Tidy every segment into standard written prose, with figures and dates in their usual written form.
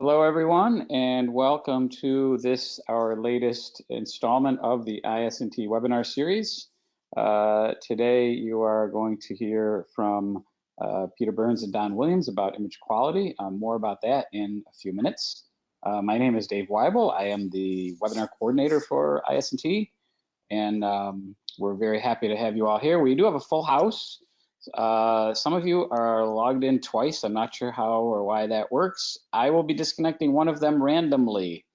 Hello, everyone, and welcome to our latest installment of the IS&T webinar series. Today, you are going to hear from Peter Burns and Don Williams about image quality. More about that in a few minutes. My name is Dave Weibel. I am the webinar coordinator for IS&T, and we're very happy to have you all here. We do have a full house. Some of you are logged in twice. I'm not sure how or why that works. I will be disconnecting one of them randomly.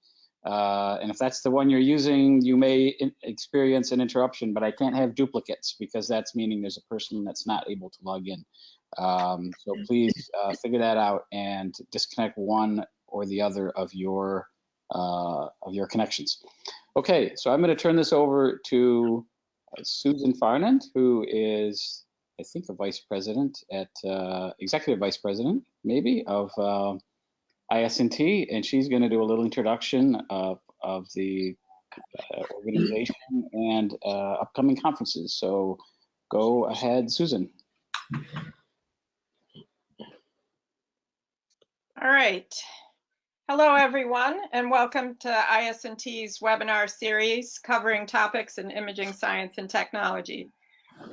And if that's the one you're using, you may experience an interruption, but I can't have duplicates because that's meaning there's a person that's not able to log in. So please figure that out and disconnect one or the other of your connections. Okay, so I'm going to turn this over to Susan Farnand, who is, I think, a vice president at executive vice president, maybe, of IS&T, and she's going to do a little introduction of the organization and upcoming conferences. So go ahead, Susan. All right. Hello, everyone, and welcome to IS&T's webinar series covering topics in imaging science and technology.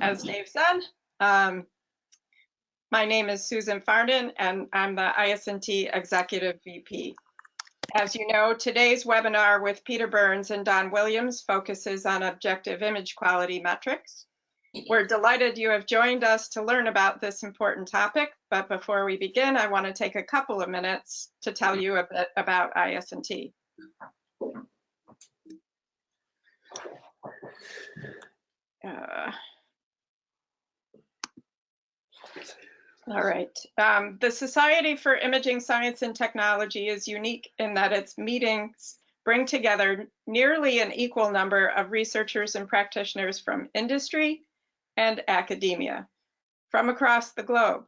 As Dave said, my name is Susan Farnand, and I'm the IS&T Executive VP. As you know, today's webinar with Peter Burns and Don Williams focuses on objective image quality metrics. We're delighted you have joined us to learn about this important topic, but before we begin, I want to take a couple of minutes to tell you a bit about IS&T. All right. The Society for Imaging Science and Technology is unique in that its meetings bring together nearly an equal number of researchers and practitioners from industry and academia from across the globe,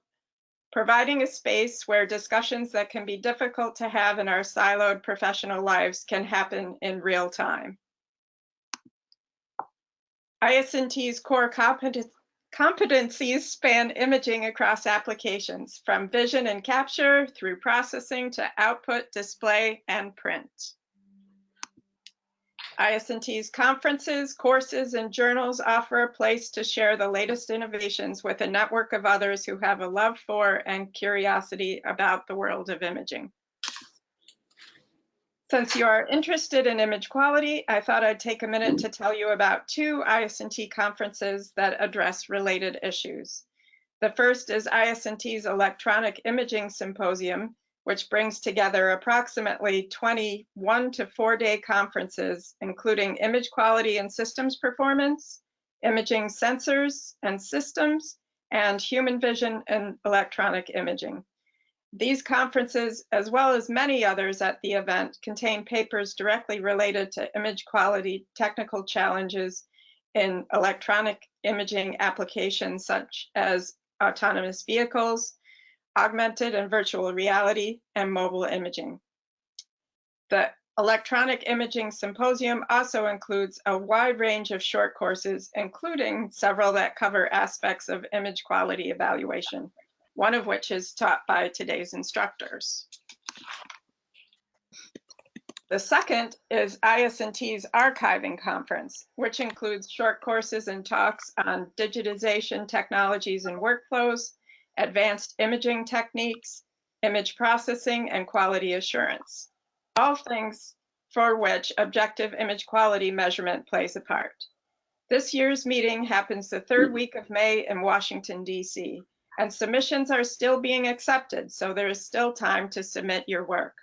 providing a space where discussions that can be difficult to have in our siloed professional lives can happen in real time. IS&T's core competencies span imaging across applications, from vision and capture through processing to output, display, and print. IS&T's conferences, courses, and journals offer a place to share the latest innovations with a network of others who have a love for and curiosity about the world of imaging. Since you are interested in image quality, I thought I'd take a minute to tell you about two IS&T conferences that address related issues. The first is IS&T's Electronic Imaging Symposium, which brings together approximately 20 1- to 4-day conferences, including image quality and systems performance, imaging sensors and systems, and human vision and electronic imaging. These conferences, as well as many others at the event, contain papers directly related to image quality technical challenges in electronic imaging applications such as autonomous vehicles, augmented and virtual reality, and mobile imaging. The Electronic Imaging Symposium also includes a wide range of short courses, including several that cover aspects of image quality evaluation, one of which is taught by today's instructors. The second is IS&T's Archiving Conference, which includes short courses and talks on digitization technologies and workflows, advanced imaging techniques, image processing, and quality assurance, all things for which objective image quality measurement plays a part. This year's meeting happens the third week of May in Washington, D.C., and submissions are still being accepted, so there is still time to submit your work.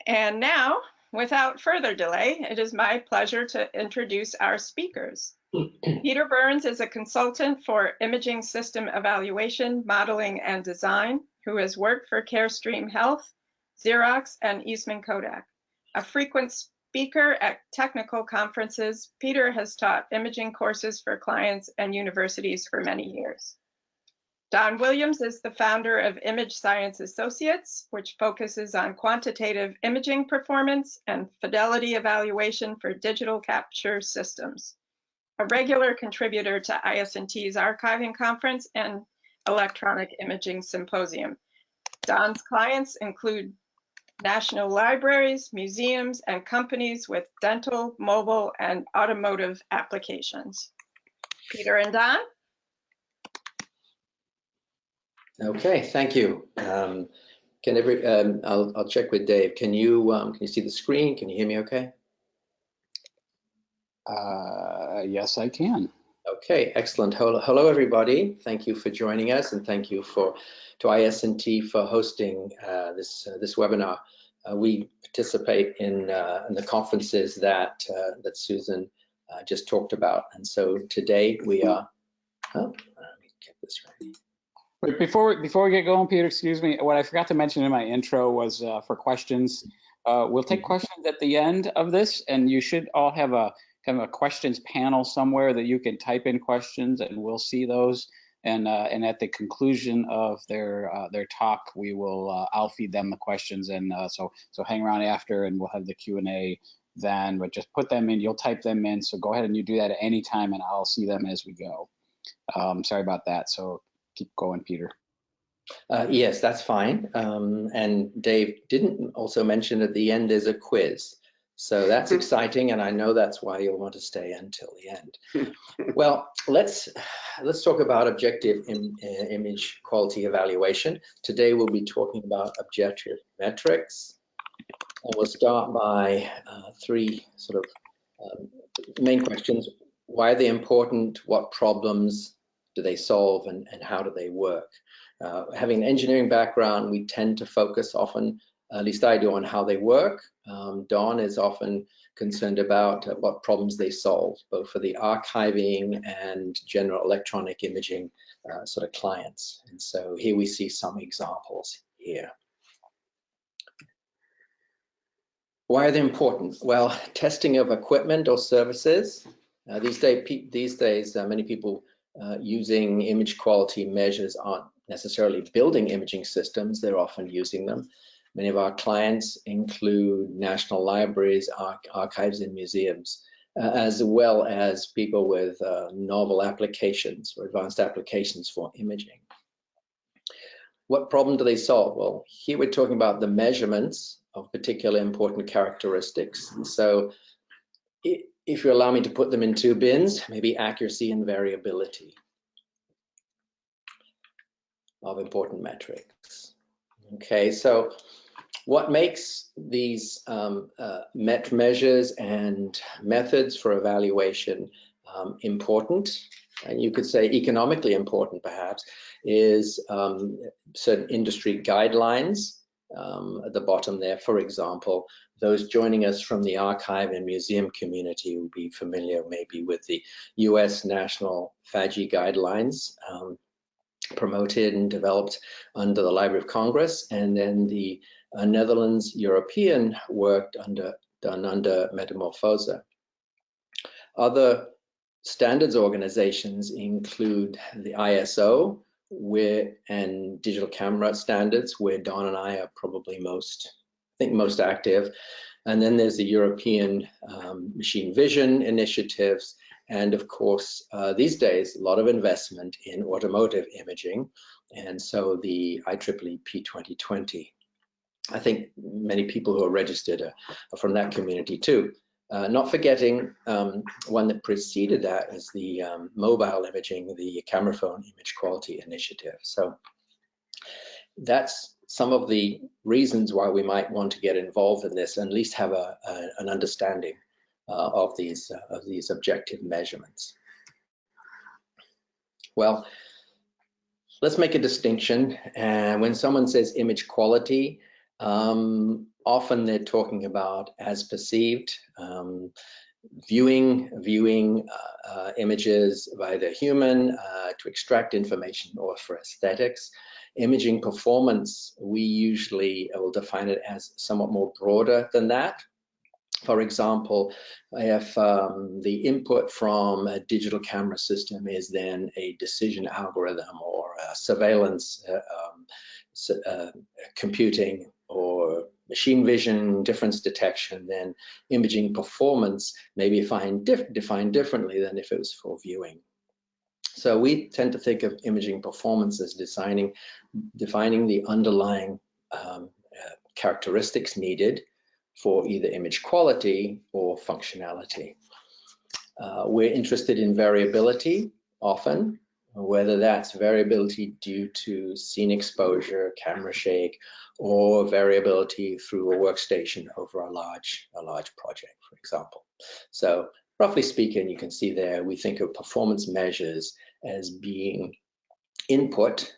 And now, without further delay, it is my pleasure to introduce our speakers. Peter Burns is a consultant for imaging system evaluation, modeling, and design, who has worked for Carestream Health, Xerox, and Eastman Kodak. A frequent speaker at technical conferences, Peter has taught imaging courses for clients and universities for many years. Don Williams is the founder of Image Science Associates, which focuses on quantitative imaging performance and fidelity evaluation for digital capture systems. A regular contributor to IS&T's Archiving Conference and Electronic Imaging Symposium. Don's clients include national libraries, museums, and companies with dental, mobile, and automotive applications. Peter and Don? Okay, thank you. I'll check with Dave. Can you see the screen? Can you hear me okay? Yes, I can. Okay, excellent. Hello, everybody. Thank you for joining us, and thank you to IS&T for hosting this webinar. We participate in the conferences that Susan just talked about, and so today we are. Oh, let me get this right. Wait, before we get going, Peter, excuse me. What I forgot to mention in my intro was for questions. We'll take questions at the end of this, and you should all have a kind of a questions panel somewhere that you can type in questions, and we'll see those. And at the conclusion of their talk, we will I'll feed them the questions, and so hang around after, and we'll have the Q&A then. But just put them in. You'll type them in. So go ahead and you do that at any time, and I'll see them as we go. Sorry about that. So keep going, Peter. Yes, that's fine. And Dave didn't also mention at the end there's a quiz. So that's exciting, and I know that's why you'll want to stay until the end. Well, let's talk about objective image quality evaluation. Today we'll be talking about objective metrics. And we'll start by three sort of main questions. Why are they important? What problems do they solve, and how do they work? Having an engineering background, we tend to focus often, at least I do, on how they work. Don is often concerned about what problems they solve, both for the archiving and general electronic imaging sort of clients. And so here we see some examples here. Why are they important? Well, testing of equipment or services. These days, many people using image quality measures aren't necessarily building imaging systems, they're often using them. Many of our clients include national libraries, archives, and museums, as well as people with novel applications or advanced applications for imaging. What problem do they solve? Well, here we're talking about the measurements of particular important characteristics. And so if you allow me to put them in two bins, maybe accuracy and variability of important metrics. Okay, so what makes these measures and methods for evaluation important, and you could say economically important perhaps, is certain industry guidelines at the bottom there. For example, those joining us from the archive and museum community will be familiar maybe with the US National FAGI guidelines, promoted and developed under the Library of Congress, and then the Netherlands European work done under Metamorphosa. Other standards organizations include the ISO and digital camera standards, where Don and I are probably most active. And then there's the European machine vision initiatives. And of course, these days, a lot of investment in automotive imaging. And so the IEEE P2020. I think many people who are registered are from that community too. Not forgetting one that preceded that is the mobile imaging, the camera phone image quality initiative. So that's some of the reasons why we might want to get involved in this and at least have an understanding of these objective measurements. Well, let's make a distinction. And when someone says image quality, often they're talking about as perceived, viewing images by the human to extract information or for aesthetics. Imaging performance, we usually will define it as somewhat more broader than that. For example, if the input from a digital camera system is then a decision algorithm or a surveillance computing or machine vision difference detection, then imaging performance may be defined differently than if it was for viewing. So we tend to think of imaging performance as defining the underlying characteristics needed for either image quality or functionality. We're interested in variability often, whether that's variability due to scene exposure, camera shake, or variability through a workstation over a large project, for example. So roughly speaking, you can see there, we think of performance measures as being input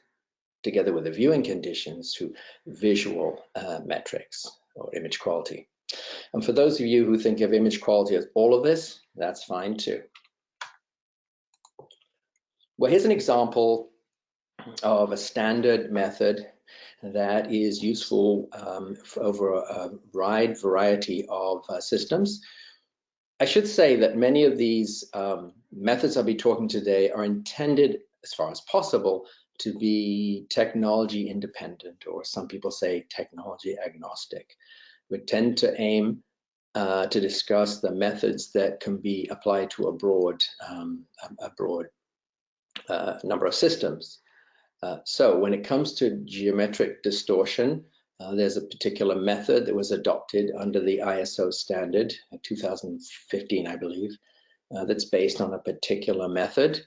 together with the viewing conditions to visual metrics or image quality. And for those of you who think of image quality as all of this, that's fine too. Well, here's an example of a standard method that is useful over a wide variety of systems. I should say that many of these methods I'll be talking today are intended, as far as possible, to be technology independent, or some people say technology agnostic. We tend to aim to discuss the methods that can be applied to a broad number of systems. So when it comes to geometric distortion, there's a particular method that was adopted under the ISO standard in 2015, I believe, that's based on a particular method.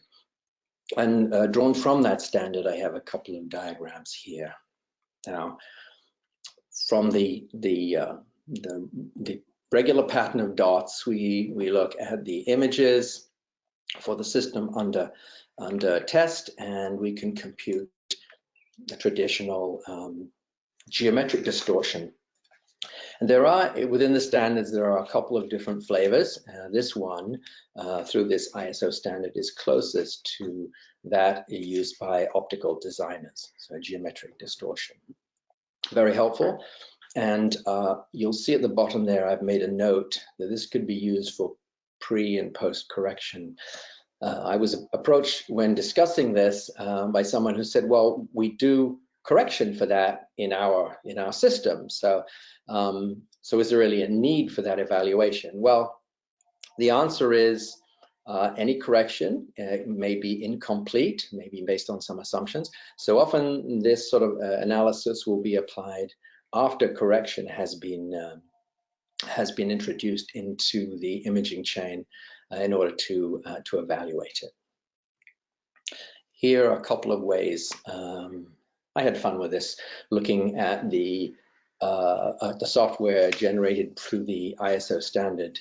And drawn from that standard, I have a couple of diagrams here. Now, from the regular pattern of dots, we look at the images for the system under test, and we can compute the traditional geometric distortion. And there are, within the standards, there are a couple of different flavors. This one, through this ISO standard, is closest to that used by optical designers, so geometric distortion. Very helpful. And you'll see at the bottom there, I've made a note that this could be used for pre and post correction. I was approached when discussing this by someone who said, well, we do correction for that in our system. So is there really a need for that evaluation? Well, the answer is any correction may be incomplete, maybe based on some assumptions. So often this sort of analysis will be applied after correction has been introduced into the imaging chain in order to evaluate it. Here are a couple of ways. I had fun with this, looking at the software generated through the ISO standard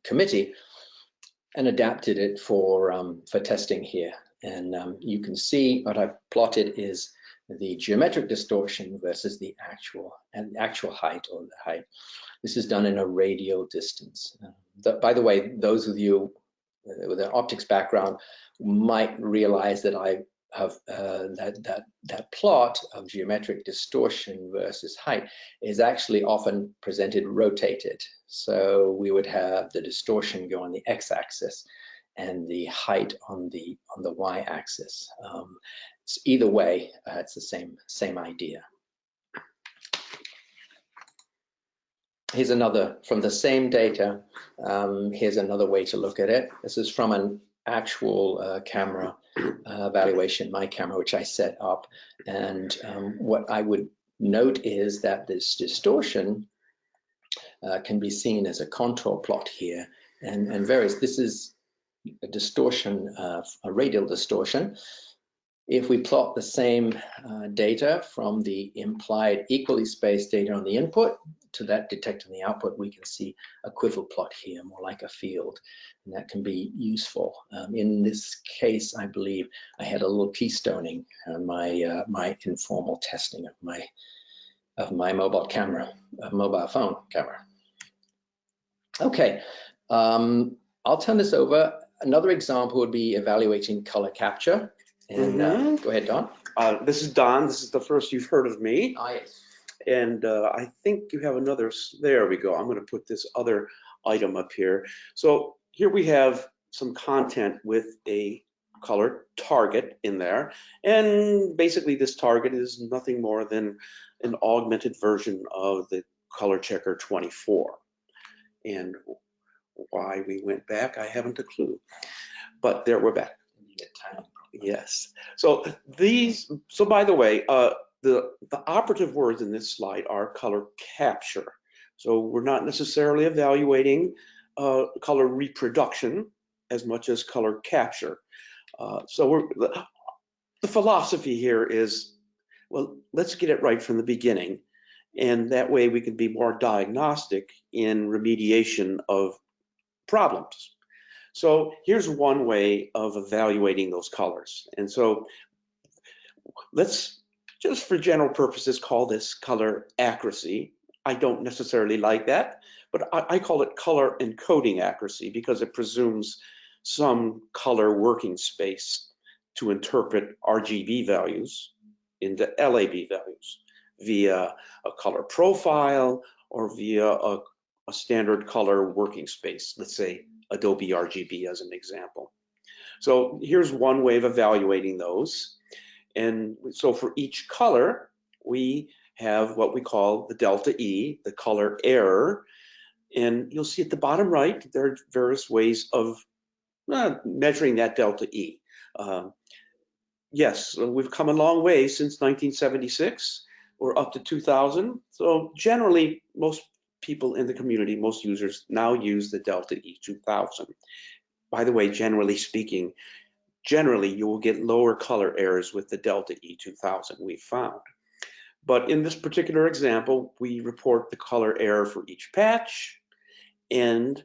committee, and adapted it for testing here. And you can see what I've plotted is the geometric distortion versus the actual height, or the height. This is done in a radial distance. By the way, those of you with an optics background might realize that I have that plot of geometric distortion versus height is actually often presented rotated. So we would have the distortion go on the x-axis and the height on the y-axis. So either way, it's the same idea. Here's another from the same data. Here's another way to look at it. This is from an actual camera evaluation, my camera, which I set up. And what I would note is that this distortion can be seen as a contour plot here, and varies. This is a distortion, a radial distortion. If we plot the same data from the implied equally spaced data on the input to that detected on the output, we can see a quiver plot here, more like a field, and that can be useful. In this case, I believe I had a little keystoning on my informal testing of my mobile phone camera. Okay, I'll turn this over. Another example would be evaluating color capture. And go ahead, Don. This is Don. This is the first you've heard of me. Yes. And I think you have another. There we go. I'm going to put this other item up here. So here we have some content with a color target in there. And basically this target is nothing more than an augmented version of the color checker 24. And why we went back, I haven't a clue. But there we're back. get time. Yes. So by the way, the operative words in this slide are color capture. So we're not necessarily evaluating color reproduction as much as color capture. So the philosophy here is, well, let's get it right from the beginning. And that way we can be more diagnostic in remediation of problems. So here's one way of evaluating those colors. And so let's, just for general purposes, call this color accuracy. I don't necessarily like that, but I call it color encoding accuracy because it presumes some color working space to interpret RGB values into LAB values via a color profile or via a standard color working space, let's say Adobe RGB as an example. So here's one way of evaluating those. And so for each color, we have what we call the delta E, the color error. And you'll see at the bottom right, there are various ways of measuring that delta E. Yes, we've come a long way since 1976. We're up to 2000. So generally, most people in the community, most users now use the delta E 2000. By the way, generally speaking, generally you will get lower color errors with the delta E 2000 we've found. But in this particular example, we report the color error for each patch. And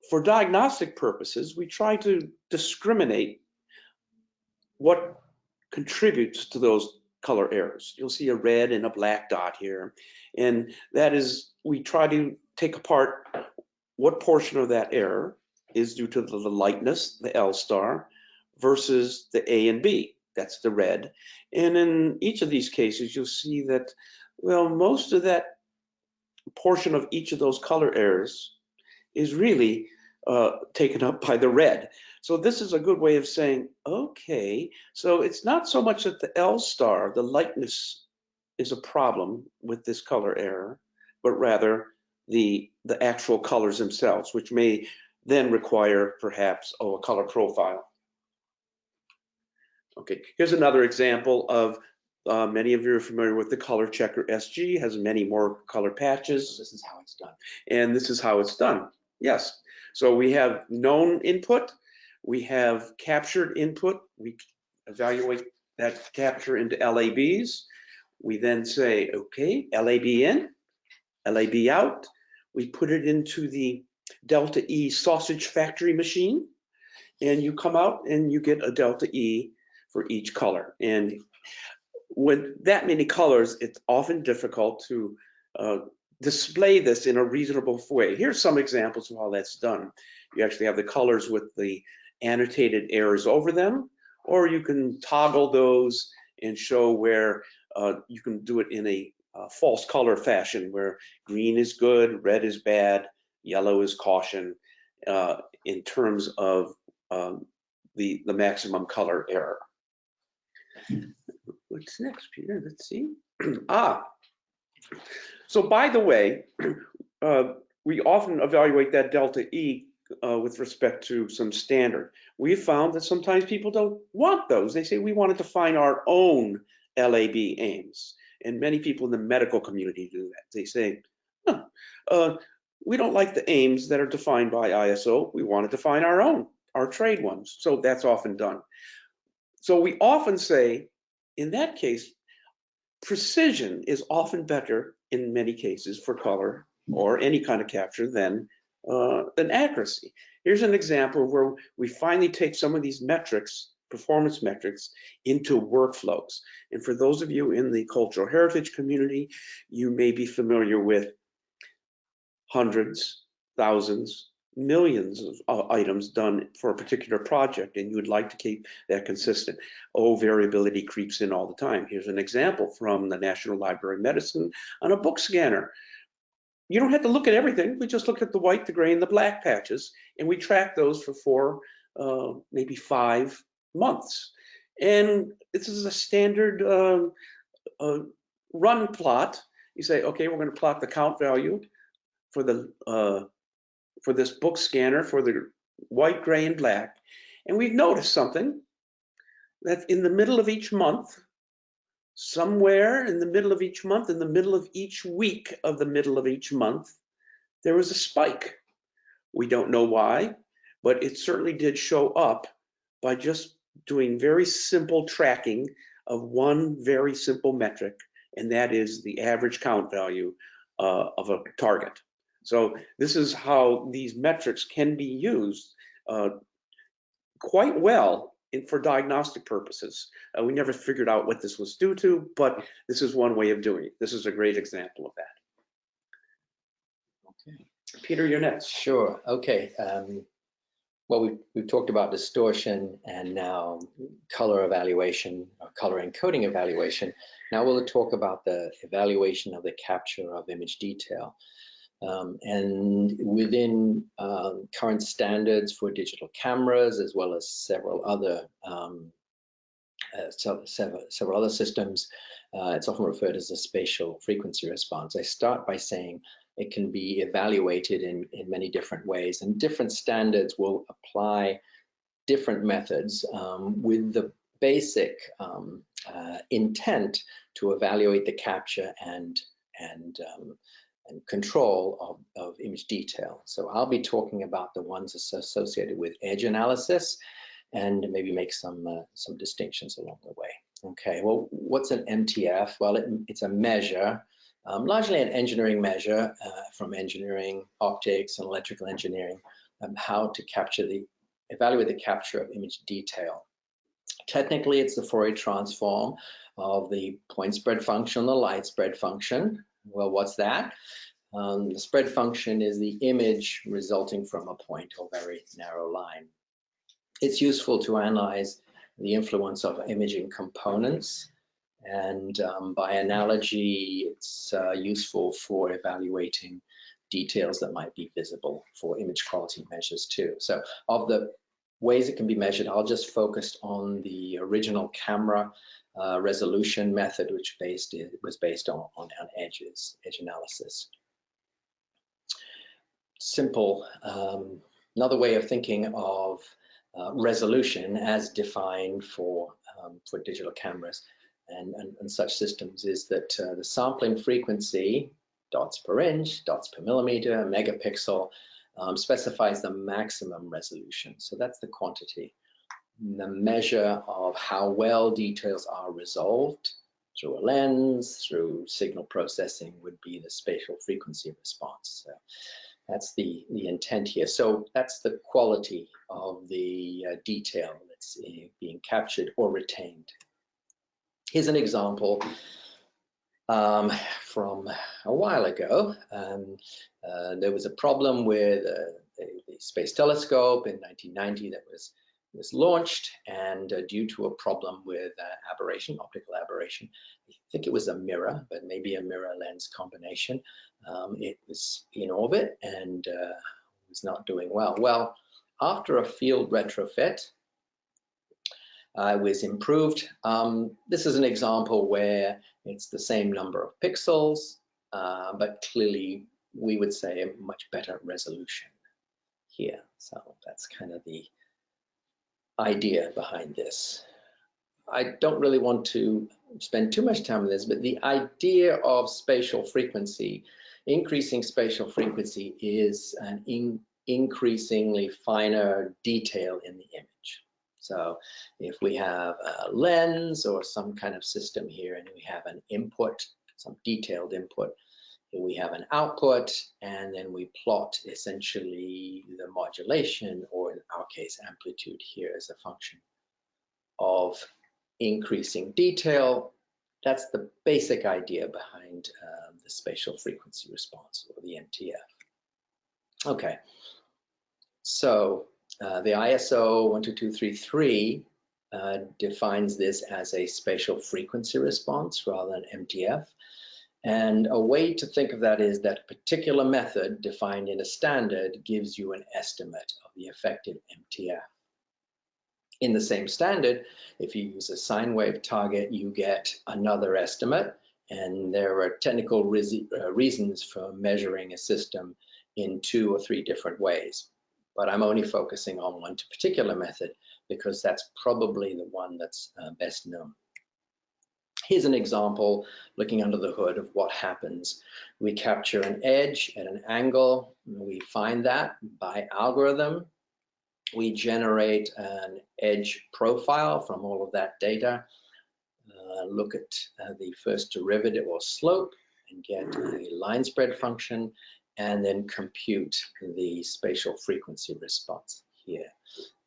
for diagnostic purposes, we try to discriminate what contributes to those color errors. You'll see a red and a black dot here. And that is, we try to take apart what portion of that error is due to the lightness, the L star, versus the A and B, that's the red. And in each of these cases, you'll see that, well, most of that portion of each of those color errors is really taken up by the red. So this is a good way of saying, okay, so it's not so much that the L star, the lightness, is a problem with this color error, but rather the actual colors themselves, which may then require perhaps a color profile. Okay, here's another example of many of you are familiar with the color checker SG, has many more color patches. This is how it's done. And this is how it's done. Yes. So we have known input, we have captured input, we evaluate that capture into LABs. We then say, okay, LAB in, LAB out. We put it into the delta E sausage factory machine, and you come out and you get a delta E for each color. And with that many colors, it's often difficult to display this in a reasonable way. Here's some examples of how that's done. You actually have the colors with the annotated errors over them, or you can toggle those and show where you can do it in a false color fashion, where green is good, red is bad, yellow is caution, in terms of the maximum color error. What's next, Peter? Let's see. So by the way, we often evaluate that delta E with respect to some standard. We found that sometimes people don't want those. They say we want to define our own LAB aims. And many people in the medical community do that. They say, we don't like the aims that are defined by ISO. We want to define our own, our trade ones. So that's often done. So we often say, in that case, precision is often better in many cases for color or any kind of capture than accuracy. Here's an example where we finally take some of these metrics, performance metrics, into workflows. And for those of you in the cultural heritage community, you may be familiar with hundreds, thousands, millions of items done for a particular project, and you would like to keep that consistent. Oh, variability creeps in all the time. Here's an example from the National Library of Medicine on a book scanner. You don't have to look at everything. We just look at the white, the gray, and the black patches, and we track those for 4, maybe 5 months. And this is a standard run plot. You say, okay, we're going to plot the count value for the for this book scanner for the white, gray, and black. And we've noticed something. that in the middle of each month, somewhere in the middle of each month, in the middle of each week of the middle of each month, there was a spike. We don't know why, but it certainly did show up by just doing very simple tracking of one very simple metric, and that is the average count value of a target. So this is how these metrics can be used quite well for diagnostic purposes. We never figured out what this was due to, but this is one way of doing it. This is a great example of that. Okay. Peter, you're next. Sure. Okay. Well, we've talked about distortion and now color evaluation, or color encoding evaluation. Now we'll talk about the evaluation of the capture of image detail. And within current standards for digital cameras, as well as several other systems, it's often referred as a spatial frequency response. I start by saying it can be evaluated in many different ways, and different standards will apply different methods with the basic intent to evaluate the capture and control of image detail. So I'll be talking about the ones associated with edge analysis and maybe make some distinctions along the way. Okay, well, what's an MTF? Well, it's a measure, largely an engineering measure from engineering, optics, and electrical engineering, how to evaluate the capture of image detail. Technically, it's the Fourier transform of the point spread function, the light spread function. Well, what's that? The spread function is the image resulting from a point or very narrow line. It's useful to analyze the influence of imaging components, and by analogy, it's useful for evaluating details that might be visible for image quality measures too. So of the ways it can be measured, I'll just focus on the original camera resolution method, which was based on edge analysis. Simple, another way of thinking of resolution as defined for digital cameras and such systems is that the sampling frequency, dots per inch, dots per millimeter, megapixel, specifies the maximum resolution. So that's the quantity. The measure of how well details are resolved through a lens, through signal processing, would be the spatial frequency response. So that's the intent here. So that's the quality of the detail that's being captured or retained. Here's an example from a while ago. There was a problem with the Space Telescope in 1990 that was launched, and due to a problem with aberration, optical aberration, I think it was a mirror, but maybe a mirror lens combination. It was in orbit and was not doing well. Well, after a field retrofit, it was improved. This is an example where it's the same number of pixels, but clearly we would say a much better resolution here. So that's kind of the idea behind this. I don't really want to spend too much time on this, but the idea of spatial frequency, increasing spatial frequency, is an increasingly finer detail in the image. So if we have a lens or some kind of system here, and we have an input, some detailed input, we have an output, and then we plot essentially the modulation, or in our case, amplitude here as a function of increasing detail. That's the basic idea behind the spatial frequency response, or the MTF. Okay, so the ISO 12233 defines this as a spatial frequency response rather than MTF. And a way to think of that is that a particular method defined in a standard gives you an estimate of the effective MTF. In the same standard, if you use a sine wave target, you get another estimate, and there are technical reasons for measuring a system in 2 or 3 different ways. But I'm only focusing on one particular method, because that's probably the one that's best known. Here's an example looking under the hood of what happens. We capture an edge at an angle. We find that by algorithm. We generate an edge profile from all of that data, look at the first derivative or slope and get a line spread function, and then compute the spatial frequency response here.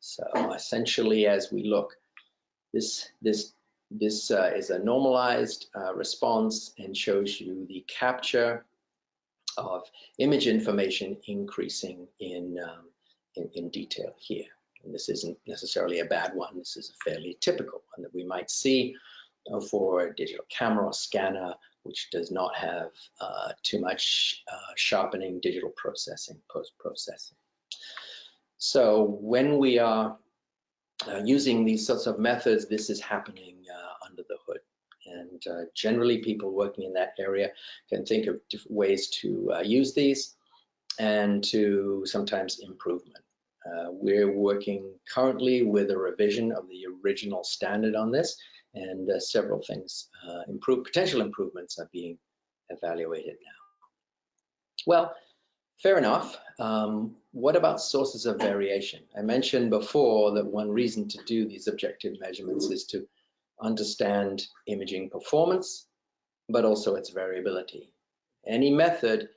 So essentially, as we look, this is a normalized response and shows you the capture of image information increasing in detail here. And this isn't necessarily a bad one. This is a fairly typical one that we might see for a digital camera or scanner, which does not have too much sharpening, digital processing, post-processing. So when we are using these sorts of methods, this is happening under the hood. And generally, people working in that area can think of different ways to use these and to sometimes improvement. We're working currently with a revision of the original standard on this, and several things, potential improvements are being evaluated now. Well, fair enough. What about sources of variation? I mentioned before that one reason to do these objective measurements is to understand imaging performance, but also its variability. Any method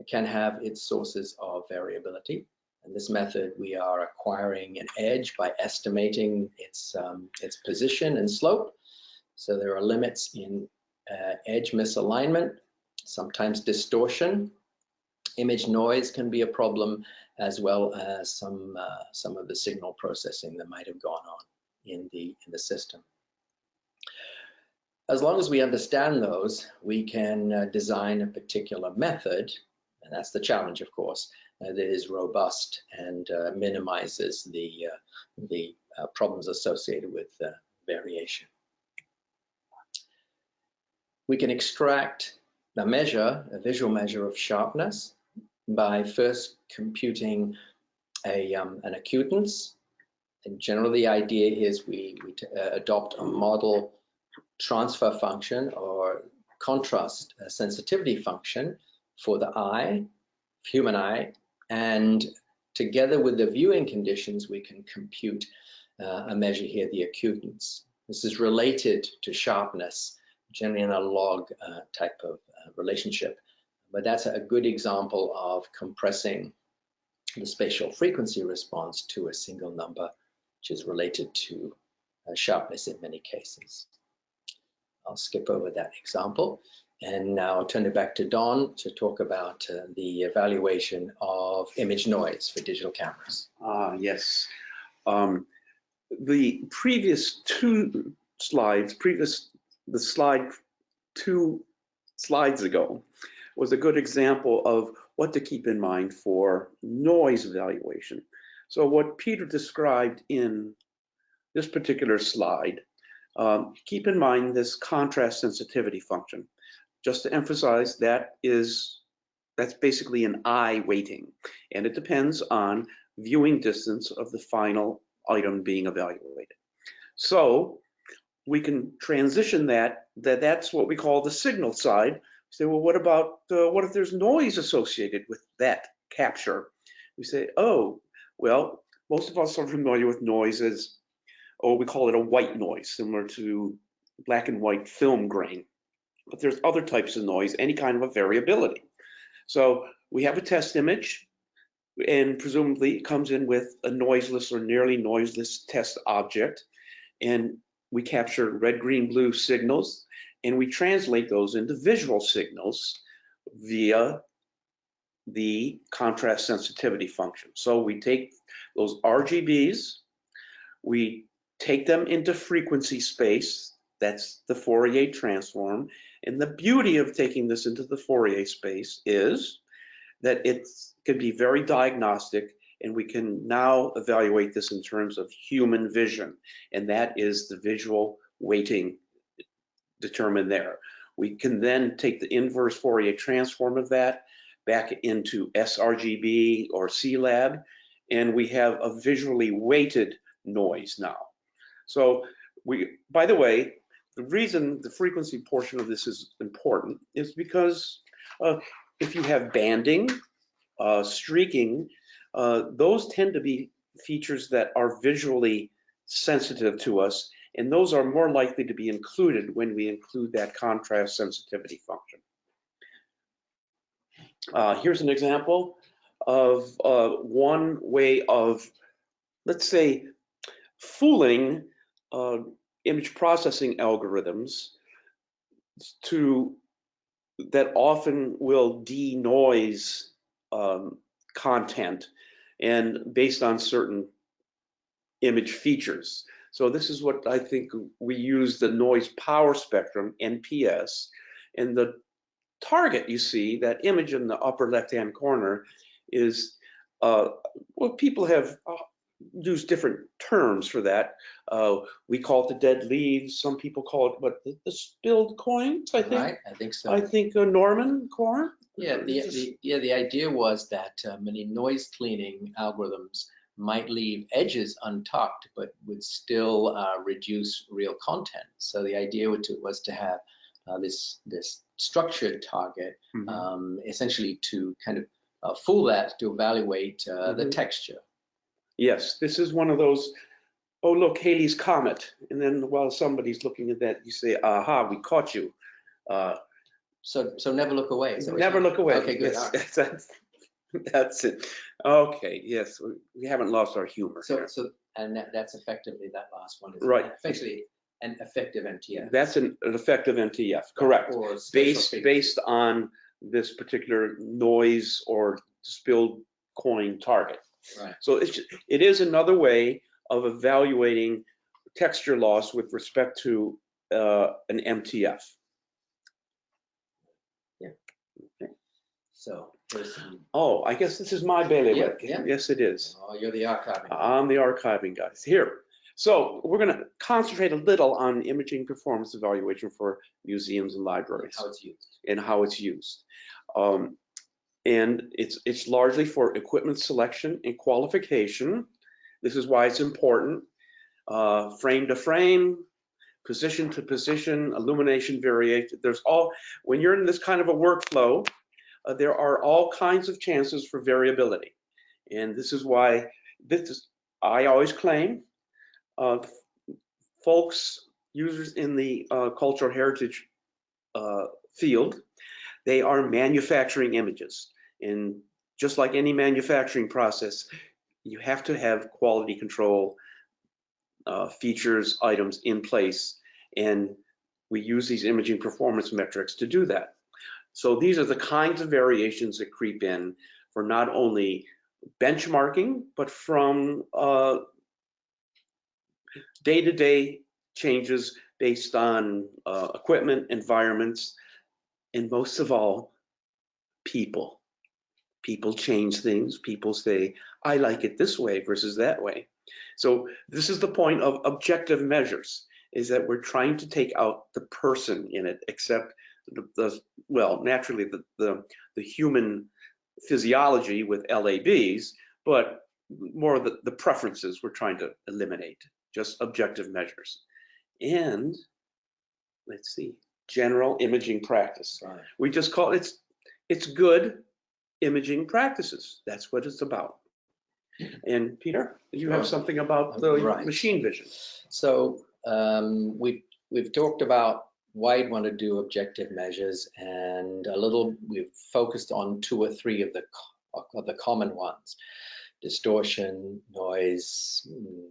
can have its sources of variability. In this method, we are acquiring an edge by estimating its position and slope. So there are limits in edge misalignment, sometimes distortion. Image noise can be a problem, as well as some of the signal processing that might have gone on in the system. As long as we understand those, we can design a particular method, and that's the challenge, of course, that is robust and minimizes the problems associated with variation. We can extract a visual measure of sharpness by first computing an acutance. And generally, the idea is we adopt a model transfer function or contrast sensitivity function for the eye, human eye, and together with the viewing conditions, we can compute a measure here, the acutance. This is related to sharpness, generally in a log type of relationship. But that's a good example of compressing the spatial frequency response to a single number, which is related to sharpness in many cases. I'll skip over that example and now I'll turn it back to Don to talk about the evaluation of image noise for digital cameras. Yes. The previous two slides, the slide 2 slides ago, was a good example of what to keep in mind for noise evaluation. So what Peter described in this particular slide, keep in mind this contrast sensitivity function. Just to emphasize, that's basically an eye weighting, and it depends on viewing distance of the final item being evaluated. So we can transition that's what we call the signal side. Say, well, what if there's noise associated with that capture? We say, oh, well, most of us are familiar with noise as, we call it a white noise, similar to black and white film grain. But there's other types of noise, any kind of a variability. So we have a test image, and presumably it comes in with a noiseless or nearly noiseless test object, and we capture red, green, blue signals, and we translate those into visual signals via the contrast sensitivity function. So we take those RGBs, we take them into frequency space, that's the Fourier transform, and the beauty of taking this into the Fourier space is that it can be very diagnostic, and we can now evaluate this in terms of human vision, and that is the visual weighting determined there. We can then take the inverse Fourier transform of that back into sRGB or CLAB, and we have a visually weighted noise now. So by the way, the reason the frequency portion of this is important is because if you have banding, streaking, those tend to be features that are visually sensitive to us, and those are more likely to be included when we include that contrast sensitivity function. Here's an example of one way of, let's say, fooling image processing algorithms that often will denoise content and based on certain image features. So this is what I think we use the noise power spectrum, NPS, and the target, you see, that image in the upper left-hand corner is, well, people have used different terms for that. We call it the dead leaves. Some people call it, what, the spilled coins, I think? Right, I think so. I think Norman Corn? Yeah, the idea was that many noise cleaning algorithms might leave edges untucked, but would still reduce real content. So the idea was to have this structured target, essentially to kind of fool that, to evaluate the texture. Yes, this is one of those, oh, look, Halley's Comet. And then while somebody's looking at that, you say, aha, we caught you. So never look away. Never look away. Okay, good. Yes, that's it. Okay, yes, we haven't lost our humor. And that's effectively that last one is right. Effectively an effective MTF. That's an effective MTF, correct. Or based on this particular noise or spilled coin target. Right. So it is another way of evaluating texture loss with respect to an MTF. Yeah. Okay. So oh, I guess this is my bailiwick. Yeah. Yes, it is. Oh, you're the archiving. I'm the archiving guy. Here. So we're going to concentrate a little on imaging performance evaluation for museums and libraries. And how it's used. And it's largely for equipment selection and qualification. This is why it's important. Frame to frame, position to position, illumination variation. When you're in this kind of a workflow, there are all kinds of chances for variability. And this is why I always claim, users in the cultural heritage field, they are manufacturing images. And just like any manufacturing process, you have to have quality control features, items in place. And we use these imaging performance metrics to do that. So these are the kinds of variations that creep in for not only benchmarking, but from day-to-day changes based on equipment, environments, and most of all, people. People change things. People say, I like it this way versus that way. So this is the point of objective measures, is that we're trying to take out the person in it, except well, naturally the human physiology with LABs, but more of the preferences we're trying to eliminate, just objective measures. And let's see, general imaging practice. Right. We just call it's good imaging practices. That's what it's about. And Peter, you have something about the machine vision. So we've talked about why you'd want to do objective measures, and we've focused on 2 or 3 of the common ones: distortion, noise,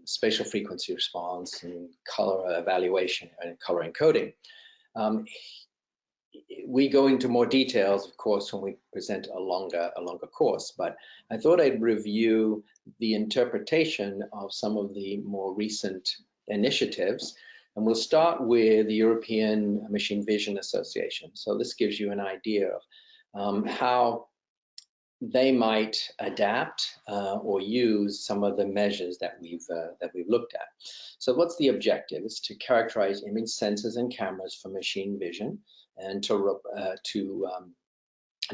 spatial frequency response, and color evaluation and color encoding. We go into more details, of course, when we present a longer course, but I thought I'd review the interpretation of some of the more recent initiatives. And we'll start with the European Machine Vision Association. So this gives you an idea of how they might adapt or use some of the measures that we've looked at. So what's the objective? It's to characterize image sensors and cameras for machine vision, and to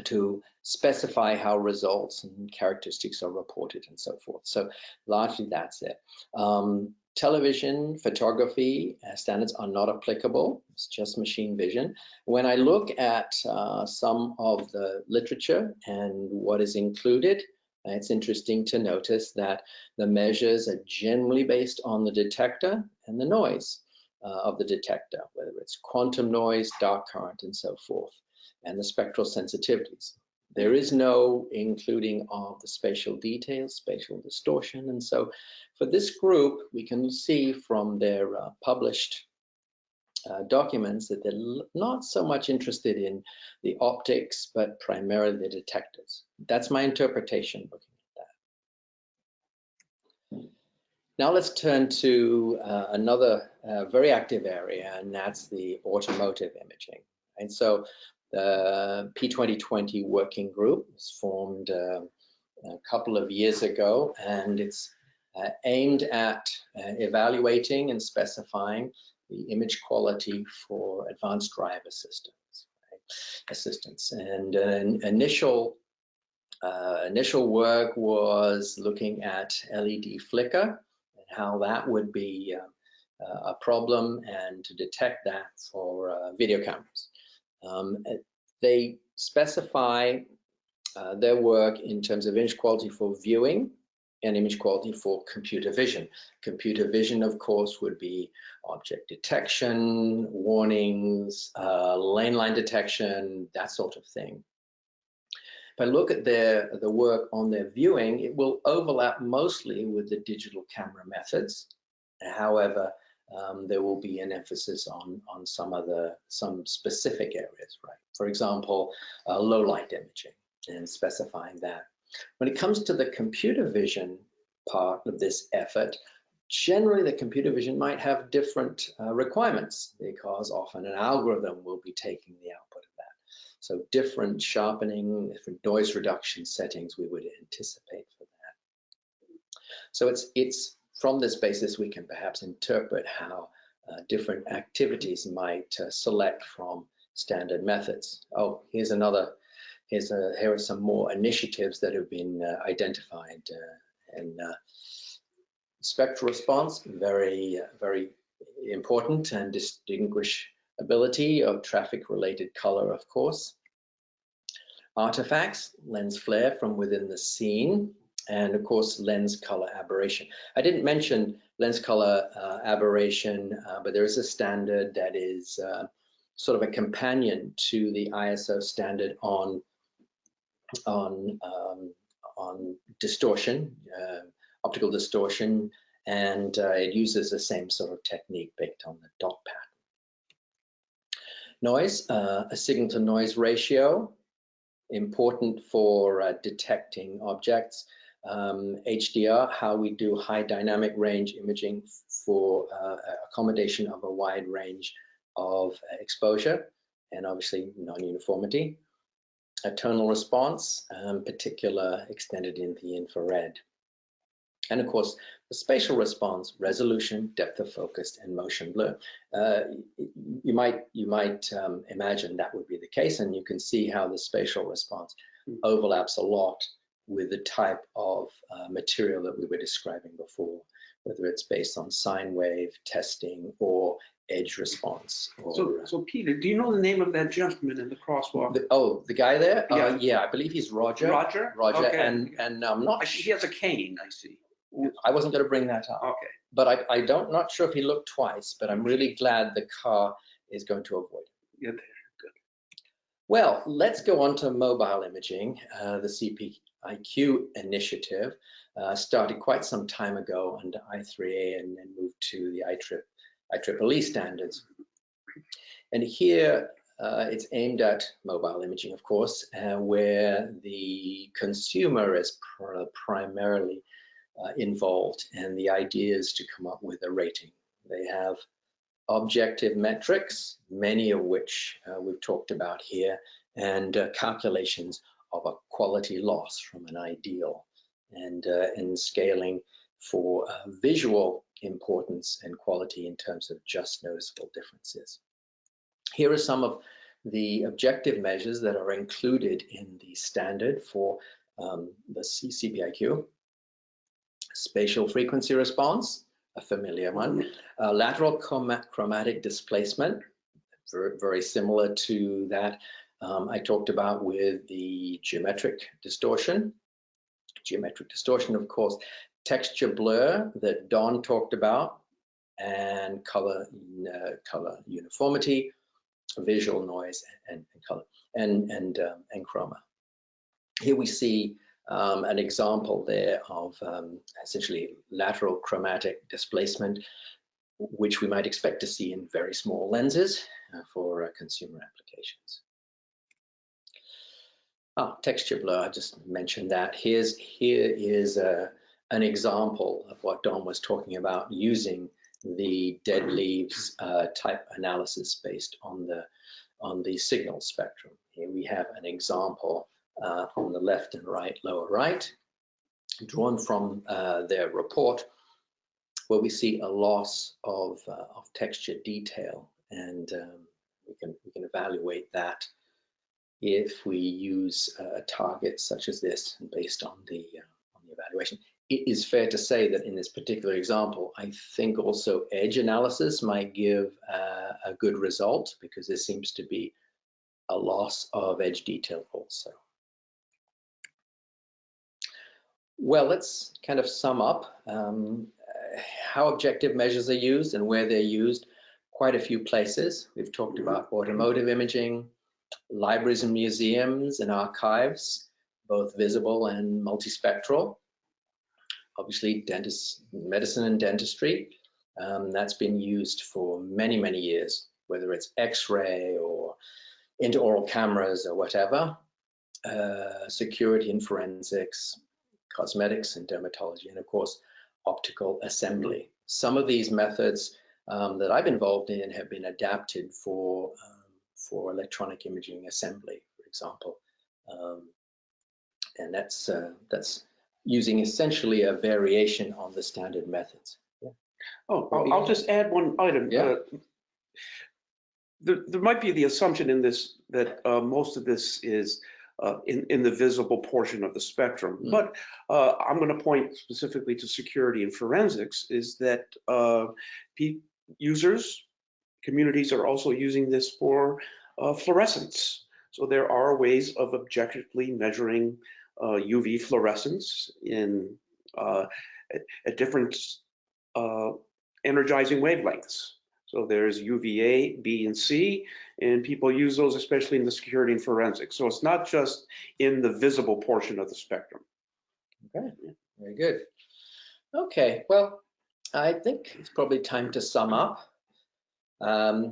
to specify how results and characteristics are reported and so forth. So largely that's it. Television, photography standards are not applicable. It's just machine vision. When I look at some of the literature and what is included, it's interesting to notice that the measures are generally based on the detector and the noise of the detector, whether it's quantum noise, dark current, and so forth, and the spectral sensitivities. There is no including of the spatial details, spatial distortion. And so for this group, we can see from their published documents that they're not so much interested in the optics, but primarily the detectors. That's my interpretation looking at that. Now let's turn to another very active area, and that's the automotive imaging. And so the P2020 working group was formed a couple of years ago, and it's aimed at evaluating and specifying the image quality for advanced drive assistance. And initial work was looking at LED flicker and how that would be a problem, and to detect that for video cameras. They specify their work in terms of image quality for viewing and image quality for computer vision. Computer vision, of course, would be object detection, warnings, lane line detection, that sort of thing. If I look at the work on their viewing, it will overlap mostly with the digital camera methods. However, there will be an emphasis on some specific areas, right? For example, low light imaging and specifying that. When it comes to the computer vision part of this effort, generally the computer vision might have different requirements, because often an algorithm will be taking the output of that. So different sharpening, different noise reduction settings we would anticipate for that. So it's from this basis we can perhaps interpret how different activities might select from standard methods. Oh, here are some more initiatives that have been identified. And spectral response, very important, and distinguishability of traffic-related color, of course. Artifacts, lens flare from within the scene, and of course lens color aberration. I didn't mention lens color aberration, but there is a standard that is sort of a companion to the ISO standard on distortion, optical distortion, and it uses the same sort of technique based on the dot pattern. Noise, a signal to noise ratio, important for detecting objects. HDR, how we do high dynamic range imaging for accommodation of a wide range of exposure, and obviously non-uniformity. A tonal response, particular extended in the infrared. And of course, the spatial response, resolution, depth of focus, and motion blur. You might imagine that would be the case, and you can see how the spatial response overlaps a lot with the type of material that we were describing before, whether it's based on sine wave testing or edge response. Or, so Peter, do you know the name of that gentleman in the crosswalk? The guy there? Yeah. Yeah, I believe he's Roger. Roger? Okay. And I'm not he has a cane, I see. I wasn't going to bring that up. Okay. But not sure if he looked twice, but I'm really glad the car is going to avoid it. Yeah, good. Well, let's go on to mobile imaging. The CPIQ initiative started quite some time ago under I3A and then moved to the IEEE standards. And here it's aimed at mobile imaging, of course, where the consumer is primarily involved, and the idea is to come up with a rating. They have objective metrics, many of which we've talked about here, and calculations of a quality loss from an ideal, and scaling for visual importance and quality in terms of just noticeable differences. Here are some of the objective measures that are included in the standard for the CPIQ. Spatial frequency response, a familiar one. Lateral chromatic displacement, very similar to that I talked about with the geometric distortion. Geometric distortion, of course. Texture blur that Don talked about, and color uniformity, visual noise, and color, and chroma. Here we see an example there of essentially lateral chromatic displacement, which we might expect to see in very small lenses for consumer applications. Texture blur, I just mentioned that. Here is an example of what Don was talking about, using the dead leaves type analysis based on the signal spectrum. Here we have an example on the left and right, lower right, drawn from their report, where we see a loss of texture detail, and we can evaluate that if we use a target such as this based on the evaluation. It is fair to say that in this particular example, I think also edge analysis might give a good result, because there seems to be a loss of edge detail also. Well, let's kind of sum up how objective measures are used and where they're used. Quite a few places. We've talked about automotive imaging, libraries and museums and archives, both visible and multispectral. Obviously, medicine and dentistry, that's been used for many, many years, whether it's X-ray or intraoral cameras or whatever. Security and forensics, cosmetics and dermatology, and of course, optical assembly. Some of these methods that I've been involved in have been adapted for electronic imaging assembly, for example, and that's using essentially a variation on the standard methods. Yeah. I'll just add one item. Yeah. There might be the assumption in this that most of this is in the visible portion of the spectrum, but I'm going to point specifically to security and forensics, is that users, communities are also using this for fluorescence. So there are ways of objectively measuring UV fluorescence in at different energizing wavelengths. So there's UVA, B, and C, and people use those especially in the security and forensics. So it's not just in the visible portion of the spectrum. Okay, very good. Okay, well, I think it's probably time to sum up. So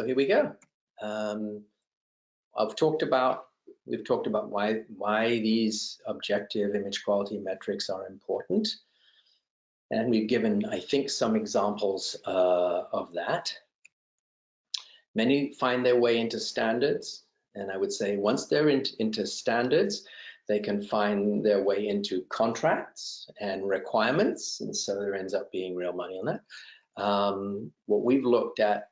here we go. We've talked about why these objective image quality metrics are important. And we've given, I think, some examples of that. Many find their way into standards. And I would say once they're into standards, they can find their way into contracts and requirements. And so there ends up being real money on that. What we've looked at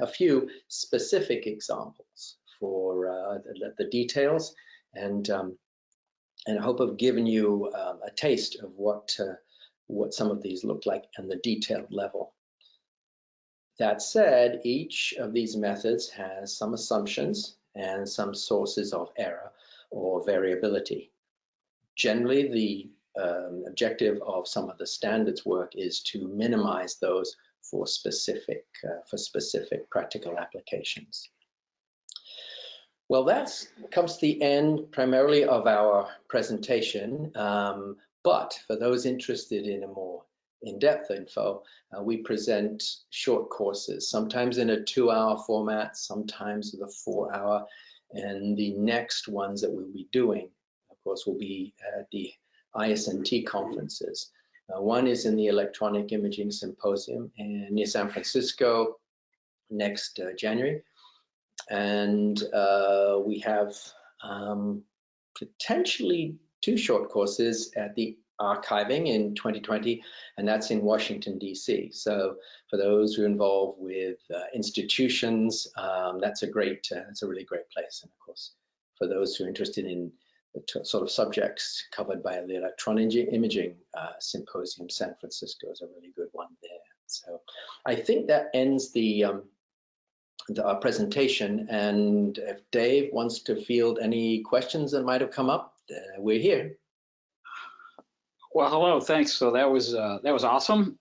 a few specific examples for the details, and I hope I've given you a taste of what some of these look like and the detailed level. That said, each of these methods has some assumptions and some sources of error or variability. Generally, the objective of some of the standards work is to minimize those for specific practical applications. Well, that comes to the end primarily of our presentation, but for those interested in a more in-depth info, we present short courses, sometimes in a 2-hour format, sometimes with a 4-hour, and the next ones that we'll be doing, of course, will be at the ISNT conferences. One is in the Electronic Imaging Symposium near San Francisco next January. And we have potentially 2 short courses at the archiving in 2020, and that's in Washington, D.C. So for those who are involved with institutions, that's a really great place. And of course, for those who are interested in the sort of subjects covered by the Electron Imaging Symposium, San Francisco is a really good one there. So I think that ends our presentation, and if Dave wants to field any questions that might have come up, we're here. Well, hello, thanks. So that was awesome.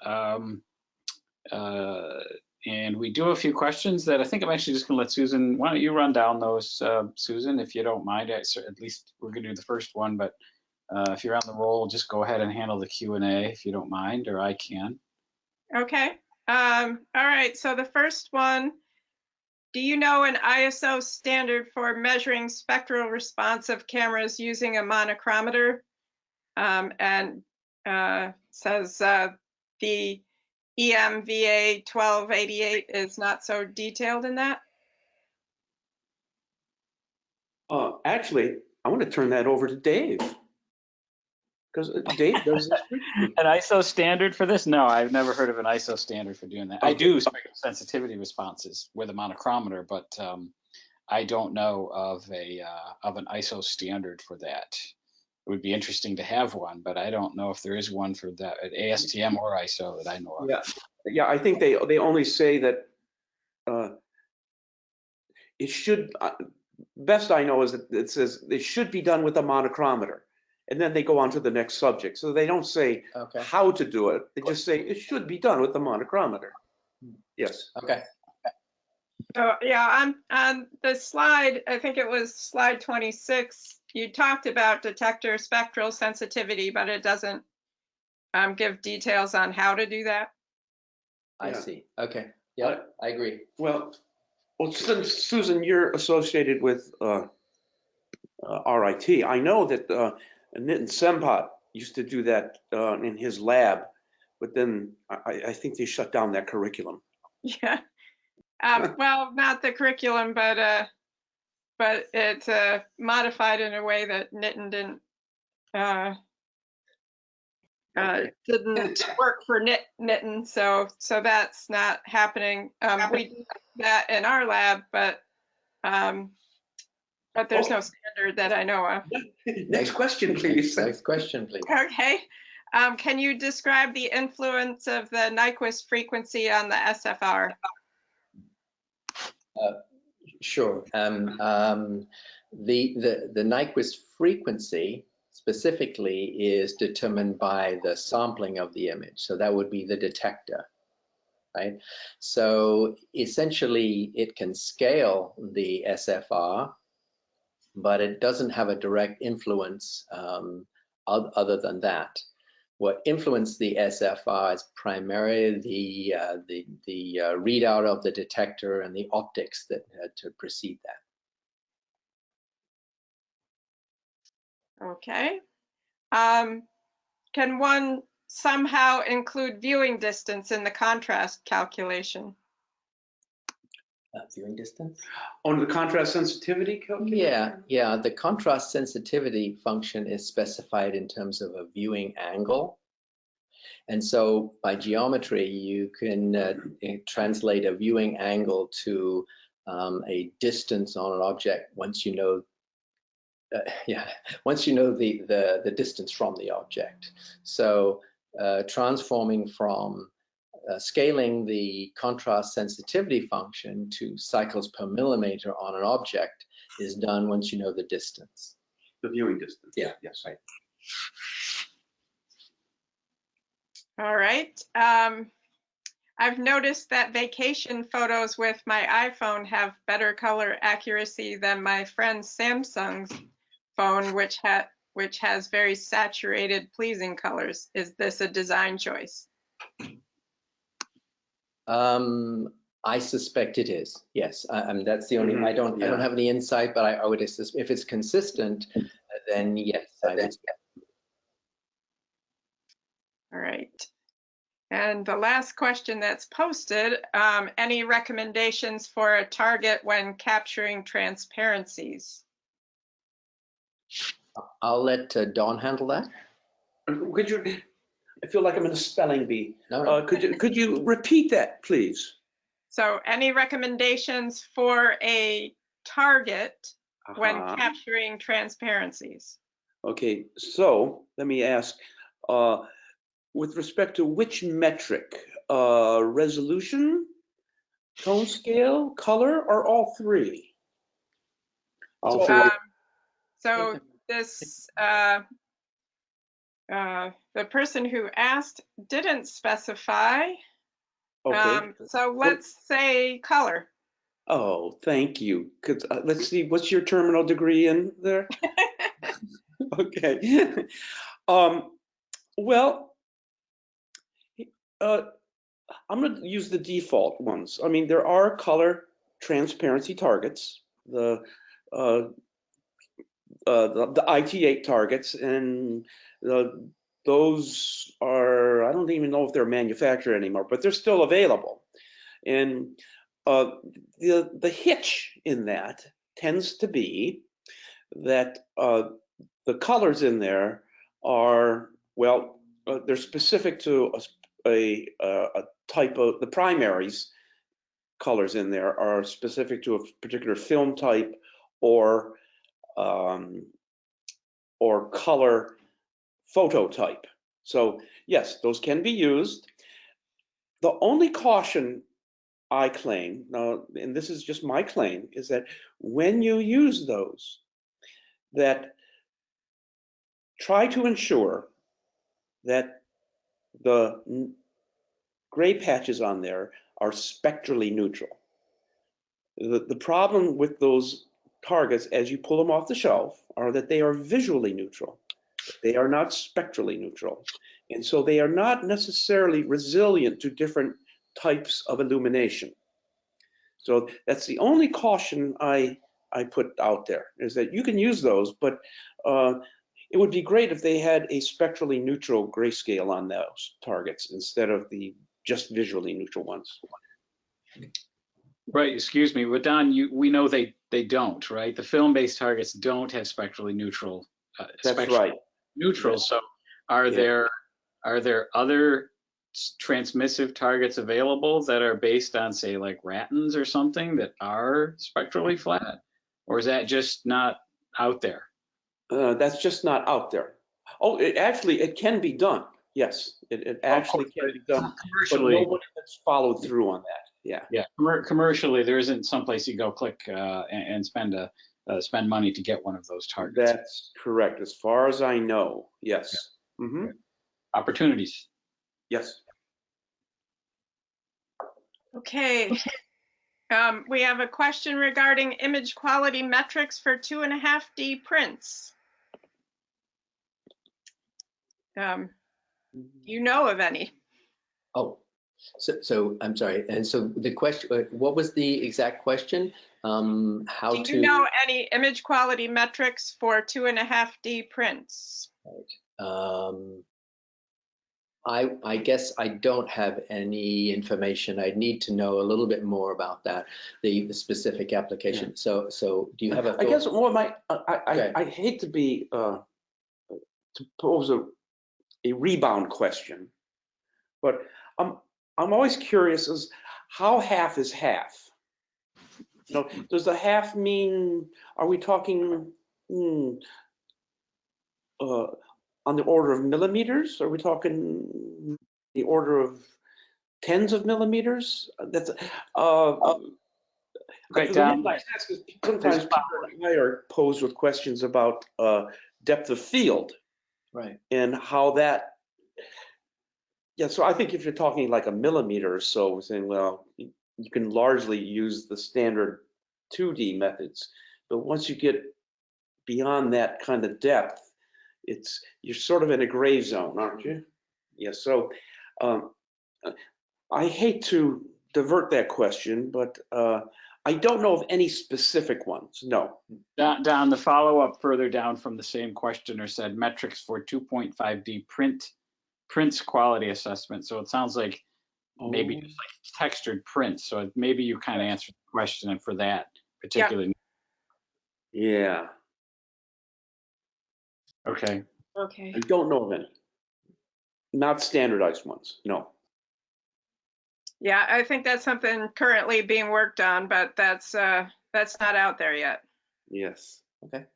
And we do have a few questions that I think I'm actually just going to let Susan. Why don't you run down those, Susan, if you don't mind? At least we're going to do the first one, but if you're on the roll, just go ahead and handle the Q&A if you don't mind, or I can. Okay. All right. So the first one. Do you know an ISO standard for measuring spectral response of cameras using a monochromator? Says the EMVA 1288 is not so detailed in that. Actually, I want to turn that over to Dave, because Dave does this frequently. An ISO standard for this? No, I've never heard of an ISO standard for doing that. Okay. I do spectral sensitivity responses with a monochromator, but I don't know of an ISO standard for that. It would be interesting to have one, but I don't know if there is one for that at ASTM or ISO that I know of. Yeah. I think they only say that it should. Best I know is that it says it should be done with a monochromator, and then they go on to the next subject. So they don't say how to do it. They just say it should be done with the monochromator. Yes. Okay. So yeah, on the slide, I think it was slide 26, you talked about detector spectral sensitivity, but it doesn't give details on how to do that. I see. Okay. Yeah, I agree. Well, since Susan, you're associated with RIT, I know that Nitin Sempat used to do that in his lab, but then I think they shut down that curriculum. Yeah. Well, not the curriculum, but it's modified in a way that Nitin didn't work for Nitin, so that's not happening. We do that in our lab, but there's no standard that I know of. Next question, please. Next question, please. Okay. Can you describe the influence of the Nyquist frequency on the SFR? Sure. The Nyquist frequency specifically is determined by the sampling of the image. So that would be the detector, right? So essentially it can scale the SFR, but it doesn't have a direct influence other than that. What influenced the SFR is primarily the readout of the detector and the optics that had to precede that. Okay. Can one somehow include viewing distance in the contrast calculation? Viewing distance? On the contrast sensitivity calculation? Yeah. The contrast sensitivity function is specified in terms of a viewing angle. And so by geometry, you can translate a viewing angle to a distance on an object once you know the distance from the object. So transforming from scaling the contrast sensitivity function to cycles per millimeter on an object is done once you know the distance. The viewing distance. Yeah. Yes. Right. All right. I've noticed that vacation photos with my iPhone have better color accuracy than my friend's Samsung's phone, which has very saturated, pleasing colors. Is this a design choice? I suspect it is. Yes. That's the only. I don't have any insight, but I would assist if it's consistent. Then yes, I would. All right. And the last question that's posted, any recommendations for a target when capturing transparencies? I'll let Dawn handle that. Could you, I feel like I'm in a spelling bee. No. Could you repeat that, please? So any recommendations for a target when capturing transparencies? Okay, so let me ask, with respect to which metric, resolution, tone scale, color, or all three? All three. So this, the person who asked didn't specify. Okay. So let's say color. Oh, thank you. Let's see, what's your terminal degree in there? Okay. Well, I'm going to use the default ones. I mean, there are color transparency targets, the IT8 targets, and those are, I don't even know if they're manufactured anymore, but they're still available. And the hitch in that tends to be that the colors in there are, well, they're specific to a type of, the primaries colors in there are specific to a particular film type or color phototype. So yes, those can be used. The only caution I claim, now, and this is just my claim, is that when you use those, that try to ensure that the gray patches on there are spectrally neutral. The problem with those targets as you pull them off the shelf are that they are visually neutral. They are not spectrally neutral. And so they are not necessarily resilient to different types of illumination. So that's the only caution I put out there, is that you can use those, but it would be great if they had a spectrally neutral grayscale on those targets instead of the just visually neutral ones. Right, excuse me, but Don, we know they don't, right? The film-based targets don't have spectrally neutral. That's right. Neutral. So, are there other transmissive targets available that are based on, say, like Rattons or something that are spectrally flat, or is that just not out there? That's just not out there. Oh, it can be done. Yes, it actually can be done, but nobody has followed through on that. Yeah. Yeah. Commercially, there isn't someplace you go click and spend money to get one of those targets. That's correct, as far as I know. Yes. Yeah. Mm-hmm. Opportunities. Yes. Okay. We have a question regarding image quality metrics for 2.5D prints. Do you know of any? Oh, so I'm sorry. And so the question, what was the exact question? How Do you know any image quality metrics for 2.5D prints? Right. I guess I don't have any information. I need to know a little bit more about that, the specific application. Yeah. So do you have a thought? I guess what I hate to be to pose a rebound question, but I'm always curious as how half is half. You know, does the half mean, are we talking on the order of millimeters? Are we talking the order of tens of millimeters? That's okay, the reason I ask is sometimes people and I are posed with questions about depth of field, right? And how that. Yeah, so I think if you're talking like a millimeter or so, we're saying, well, you can largely use the standard 2D methods, but once you get beyond that kind of depth, you're sort of in a gray zone, aren't you? Yeah, so I hate to divert that question, but I don't know of any specific ones, no. Don, the follow-up further down from the same questioner said metrics for 2.5D prints quality assessment. So it sounds like maybe just like textured prints. So maybe you kind of answered the question for that particular. Yeah. Okay. Okay. I don't know of any. Not standardized ones, no. Yeah, I think that's something currently being worked on, but that's not out there yet. Yes. Okay.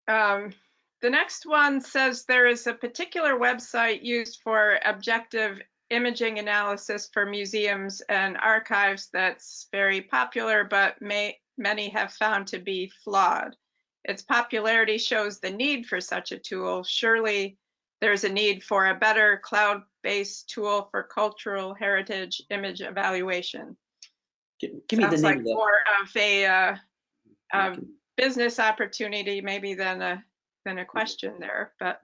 The next one says there is a particular website used for objective imaging analysis for museums and archives that's very popular, but many have found to be flawed. Its popularity shows the need for such a tool. Surely there's a need for a better cloud-based tool for cultural heritage image evaluation. Give me the Sounds name like of that. more of a business opportunity maybe than a question there, but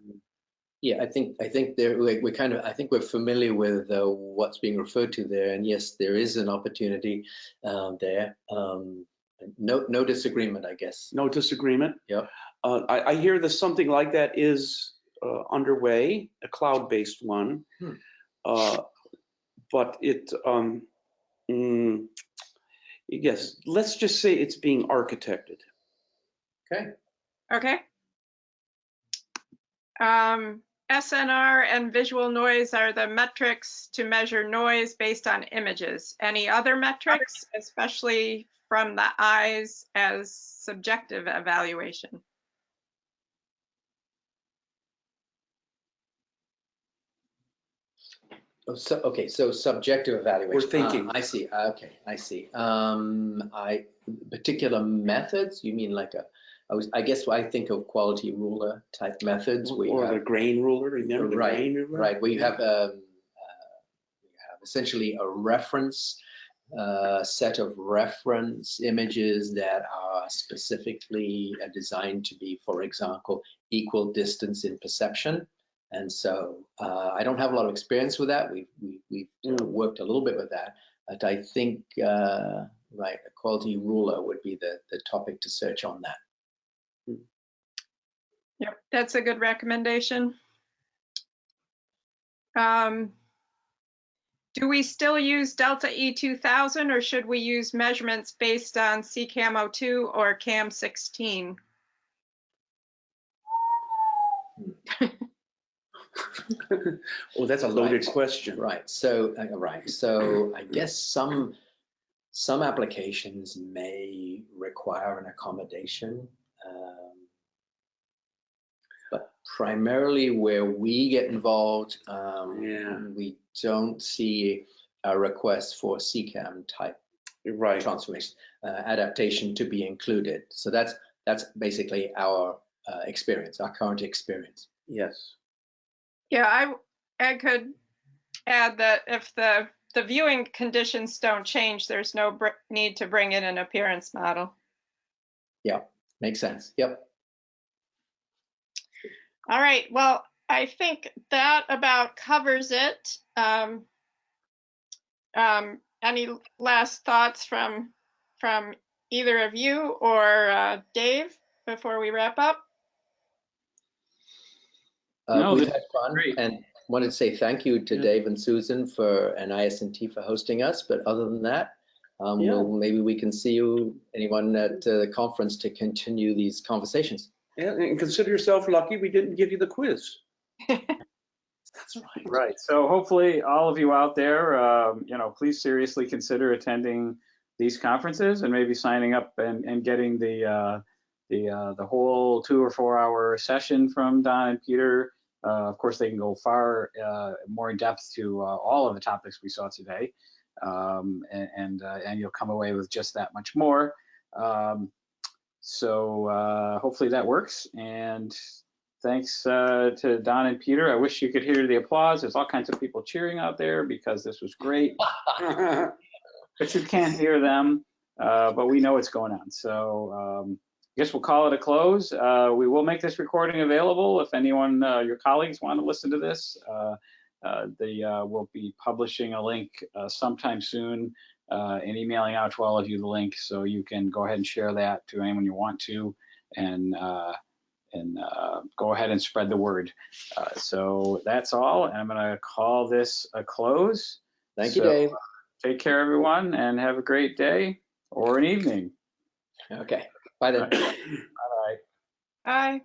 Yeah, I think there we kind of, I think we're familiar with what's being referred to there, and yes, there is an opportunity there. No disagreement, I guess. No disagreement. Yep. I hear that something like that is underway, a cloud-based one. But it, yes, let's just say it's being architected. Okay. okay. SNR and visual noise are the metrics to measure noise based on images. Any other metrics, especially from the eyes, as subjective evaluation? Oh, so okay, so subjective evaluation. We're thinking. I see. Okay, I see. Particular methods. You mean like I guess I think of quality ruler type methods. Or the grain ruler. Remember the grain ruler? Right. Where you have essentially a reference set of reference images that are specifically designed to be, for example, equal distance in perception. And so I don't have a lot of experience with that. We've worked a little bit with that, but I think right, a quality ruler would be the topic to search on that. Yep, that's a good recommendation. Do we still use Delta E2000, or should we use measurements based on CCAM02 or CAM16? Oh, that's a loaded question. Right. So I guess some applications may require an accommodation, but primarily where we get involved, we don't see a request for CCAM type transformation adaptation to be included. So that's basically our experience, our current experience. Yes. Yeah, I could add that if the viewing conditions don't change, there's no need to bring in an appearance model. Yeah, makes sense. Yep. All right, well, I think that about covers it. Any last thoughts from either of you or Dave before we wrap up? No, We've had fun, great. and wanted to say thank you to Dave and Susan and ISNT for hosting us. But other than that, maybe we can see anyone at the conference to continue these conversations. Yeah, and consider yourself lucky we didn't give you the quiz. That's right. Right. So hopefully all of you out there, please seriously consider attending these conferences and maybe signing up and getting the whole 2 or 4 hour session from Don and Peter. Of course, they can go far more in depth to all of the topics we saw today, and you'll come away with just that much more. So hopefully that works. And thanks to Don and Peter. I wish you could hear the applause. There's all kinds of people cheering out there because this was great. But you can't hear them, but we know what's going on. So I guess we'll call it a close. We will make this recording available if anyone, your colleagues, want to listen to this. We'll be publishing a link sometime soon and emailing out to all of you the link, so you can go ahead and share that to anyone you want to, and go ahead and spread the word. So that's all, and I'm going to call this a close. Thank you, Dave. Take care, everyone, and have a great day or an evening. Okay. Bye then. Bye. Bye.